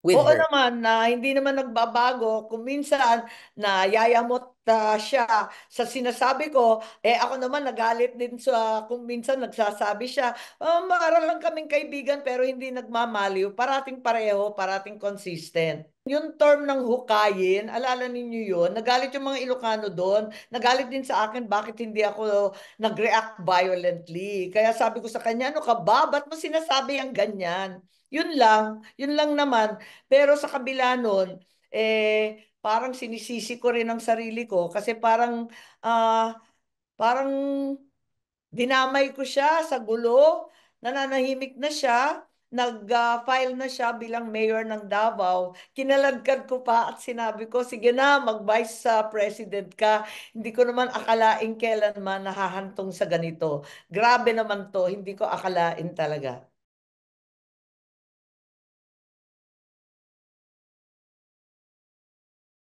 with Oo her. naman na hindi naman nagbabago kung minsan na yayamot siya sa sinasabi ko, ako naman nagalit din sa kung minsan nagsasabi siya, maaral lang kaming kaibigan pero hindi nagmamaliw, parating pareho, parating consistent. Yung term ng hukayin, alala ninyo yun, nagalit yung mga Ilocano doon, nagalit din sa akin bakit hindi ako nag-react violently. Kaya sabi ko sa kanya, ano ka ba? Ba't mo sinasabi ang ganyan? Yun lang naman. Pero sa kabila nun, parang sinisisi ko rin ang sarili ko kasi parang dinamay ko siya sa gulo, nananahimik na siya, nag-file na siya bilang mayor ng Davao. Kinaladkad ko pa at sinabi ko, sige na, mag-vice president ka. Hindi ko naman akalain kailanman nahahantong sa ganito. Grabe naman to, hindi ko akalain talaga.